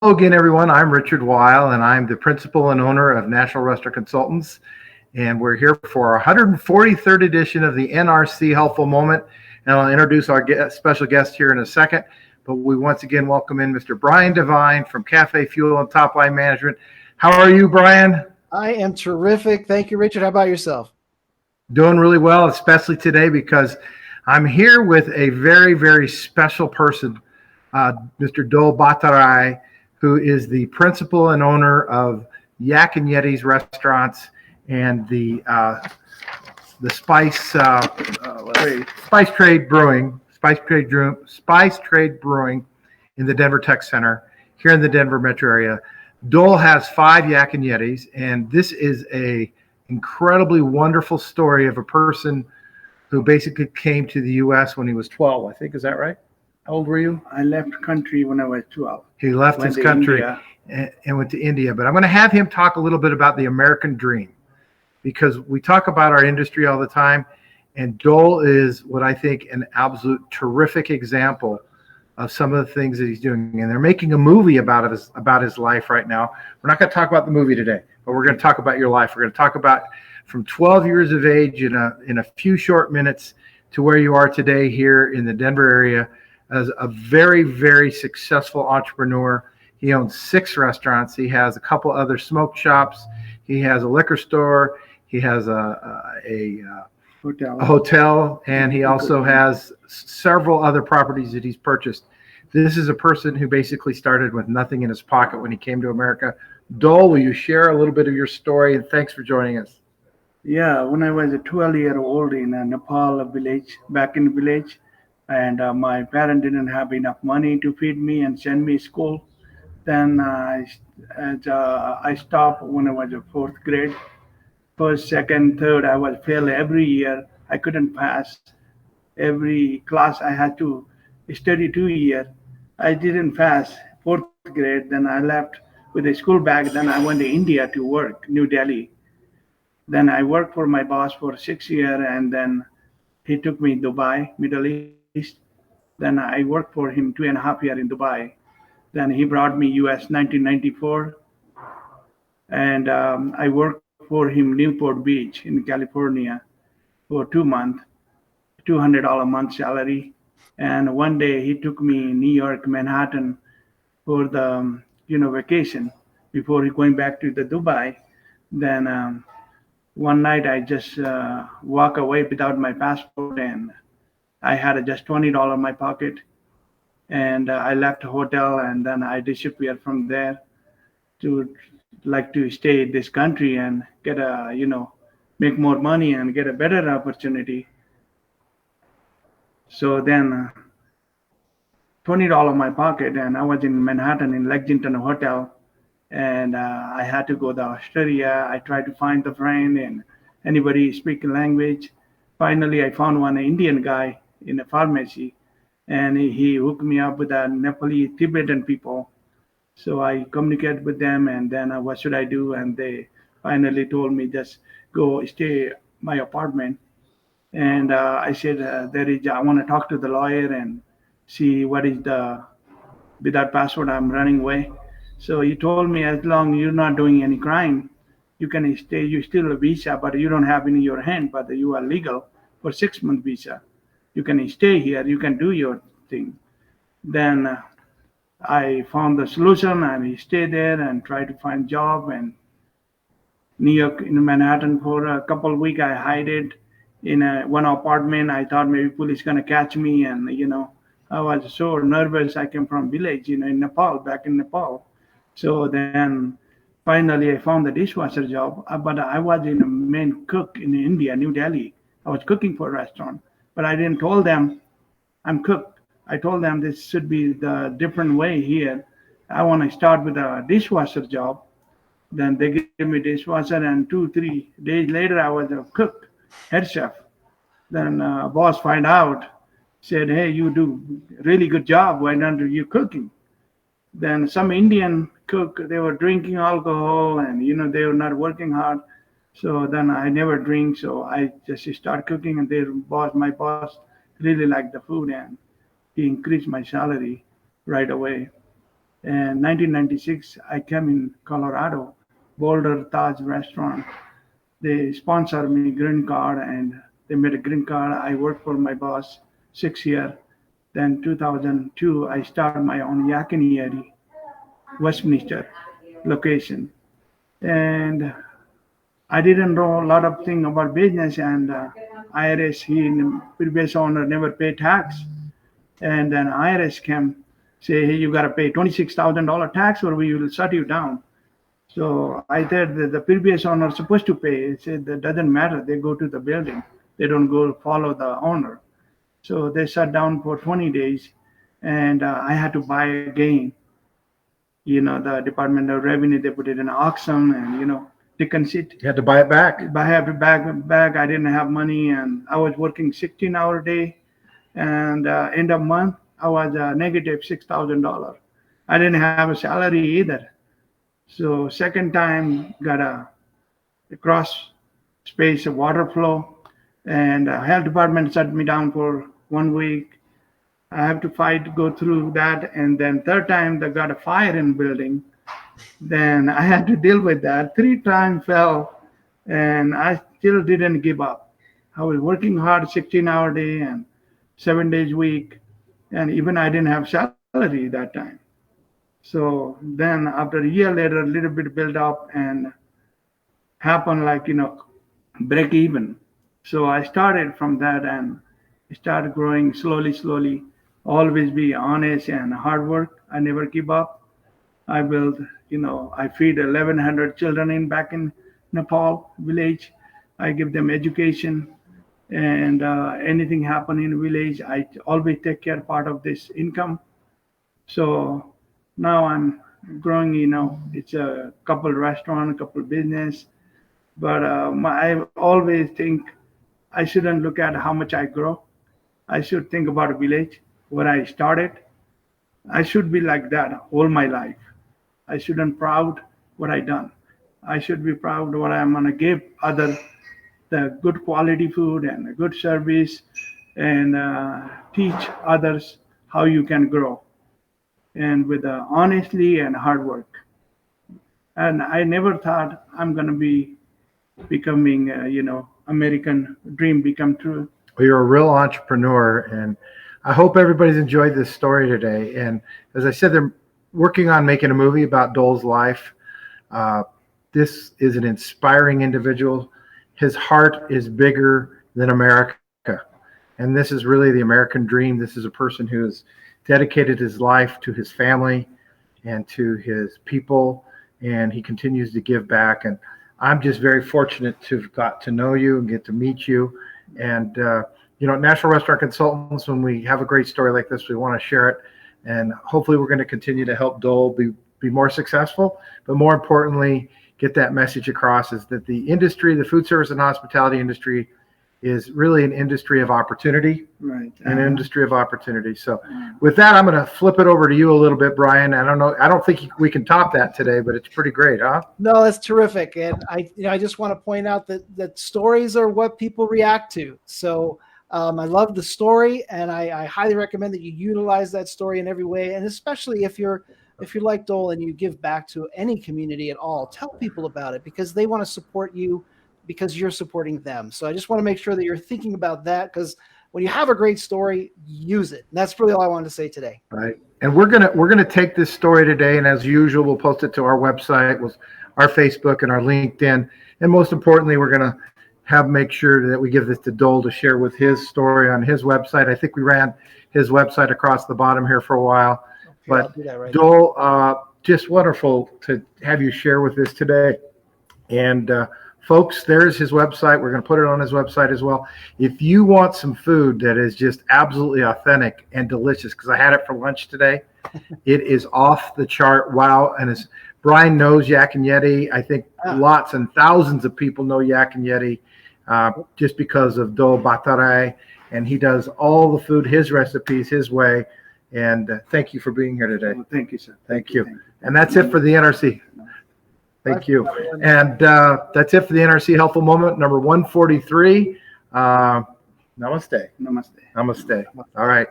Again, everyone. I'm Richard Weil, and I'm the principal and owner of National Restaurant Consultants. And we're here for our 143rd edition of the NRC Helpful Moment. And I'll introduce our special guest here in a second. But we once again welcome in Mr. Brian Devine from CafeFuel and Top Line Management. How are you, Brian? I am terrific. Thank you, Richard. How about yourself? Doing really well, especially today because I'm here with a very, very special person, Mr. Dol Bhattarai, who is the principal and owner of Yak Yeti's restaurants and the Spice Trade Brewing in the Denver Tech Center here in the Denver metro area. Dol has 5 Yak Yetis, and this is a incredibly wonderful story of a person who basically came to the U.S. when he was 12, I think. Is that right? How old were you? I left country when I was 12. He left his country and went to India. But I'm going to have him talk a little bit about the American dream, because we talk about our industry all the time, and Dol is what I think an absolute terrific example of some of the things that he's doing. And they're making a movie about his life right now. We're not going to talk about the movie today, but we're going to talk about your life. We're going to talk about from 12 years of age in a few short minutes to where you are today here in the Denver area as a very, very successful entrepreneur. He owns 6 restaurants. He has a couple other smoke shops. He has a liquor store. He has a hotel, and he also has several other properties that he's purchased. This is a person who basically started with nothing in his pocket when he came to America. Dol, will you share a little bit of your story? And thanks for joining us. Yeah, when I was a 12-year-old in a Nepal village, back in the village, and my parents didn't have enough money to feed me and send me to school. Then I stopped when I was in 4th grade. First, second, third, I was fail every year. I couldn't pass. Every class I had to study 2 years. I didn't pass 4th grade. Then I left with a school bag. Then I went to India to work, New Delhi. Then I worked for my boss for 6 years, and then he took me to Dubai, Middle East. Then I worked for him 2.5 years in Dubai. Then he brought me US 1994, and I worked for him Newport Beach in California for 2 months, $200 a month salary. And one day he took me New York, Manhattan for the vacation before he going back to the Dubai. Then one night I just walk away without my passport, and I had just $20 in my pocket, and I left the hotel, and then I disappeared from there to stay in this country and get make more money and get a better opportunity. So then $20 in my pocket, and I was in Manhattan in Lexington Hotel, and I had to go to Australia. I tried to find a friend and anybody speaking language. Finally, I found one Indian guy in a pharmacy, and he hooked me up with a Nepali Tibetan people. So I communicated with them, and then what should I do? And they finally told me just go stay my apartment. And I said I want to talk to the lawyer and see what is without passport I'm running away. So he told me as long as you're not doing any crime, you can stay. You still a visa, but you don't have in your hand, but you are legal for 6-month visa. You can stay here. You can do your thing. Then I found the solution, and he stayed there and tried to find job. And New York in Manhattan for a couple of weeks, I hid it in one apartment. I thought maybe police gonna catch me, and I was so nervous. I came from village, in Nepal, back in Nepal. So then finally I found the dishwasher job, but I was in a main cook in India, New Delhi. I was cooking for a restaurant, but I didn't told them I'm cook. I told them this should be the different way here. I want to start with a dishwasher job. Then they gave me dishwasher, and 2-3 days later I was a cook, head chef. Then boss find out, said, hey, you do really good job. Why don't you cooking? Then some Indian cook, they were drinking alcohol, and they were not working hard. So then I never drink. So I just start cooking, and my boss really liked the food, and he increased my salary right away. And 1996, I came in Colorado, Boulder Taj restaurant. They sponsored me green card and they made a green card. I worked for my boss 6 years. Then 2002, I started my own Yak Yeti, Westminster location. And I didn't know a lot of things about business and IRS, the previous owner never paid tax. And then IRS came, say, hey, you got to pay $26,000 tax or we will shut you down. So I said that the previous owner is supposed to pay. He said that doesn't matter. They go to the building. They don't go follow the owner. So they shut down for 20 days and I had to buy again. The Department of Revenue, they put it in auction and, they can sit. You had to buy it back. I have to back. I didn't have money and I was working 16-hour day. And end of month, I was negative $6,000. I didn't have a salary either. So second time, got a cross space of water flow, and health department shut me down for 1 week. I have to fight to go through that, and then third time they got a fire in building. Then I had to deal with that. 3 times fell, and I still didn't give up. I was working hard, 16-hour day and 7 days a week, and even I didn't have salary that time. So then after a year later, a little bit build up and happened break even. So I started from that and started growing slowly, always be honest and hard work. I never give up. I build, I feed 1,100 children back in Nepal village. I give them education and anything happen in village, I always take care part of this income. So now I'm growing, it's a couple restaurant, a couple business, but I always think I shouldn't look at how much I grow. I should think about a village where I started. I should be like that all my life. I shouldn't proud what I done. I should be proud what I'm gonna give other the good quality food and a good service and teach others how you can grow and with honestly and hard work. And I never thought I'm gonna be becoming, American dream become true. Well, you're a real entrepreneur, and I hope everybody's enjoyed this story today. And as I said, they're working on making a movie about Dol's life. This is an inspiring individual. His heart is bigger than America. And this is really the American dream. This is a person who has dedicated his life to his family and to his people, and he continues to give back. And I'm just very fortunate to have got to know you and get to meet you. And, National Restaurant Consultants, when we have a great story like this, we want to share it. And hopefully we're going to continue to help Dol be more successful, but more importantly, get that message across is that the industry, the food service and hospitality industry, is really an industry of opportunity, right? An industry of opportunity. So with that, I'm going to flip it over to you a little bit, Brian. I don't think we can top that today, but it's pretty great, huh? No, that's terrific. And I just want to point out that stories are what people react to. So I love the story, and I highly recommend that you utilize that story in every way. And especially if you're like Dol and you give back to any community at all, tell people about it because they want to support you because you're supporting them. So I just want to make sure that you're thinking about that, because when you have a great story, use it. And that's really all I wanted to say today. Right. And we're gonna take this story today, and as usual, we'll post it to our website, with our Facebook and our LinkedIn. And most importantly, we're gonna make sure that we give this to Dol to share with his story on his website. I think we ran his website across the bottom here for a while. Okay, But right Dol, just wonderful to have you share with us today. And folks, there's his website. We're going to put it on his website as well. If you want some food that is just absolutely authentic and delicious, because I had it for lunch today, it is off the chart. Wow. And as Brian knows Yak Yeti, I think lots and thousands of people know Yak Yeti just because of Dol Bhattarai. And he does all the food, his recipes, his way. And thank you for being here today. Well, thank you, sir. Thank you. And that's it for the NRC. Thank you. And that's it for the NRC Helpful Moment number 143. Namaste. Namaste. Namaste. All right.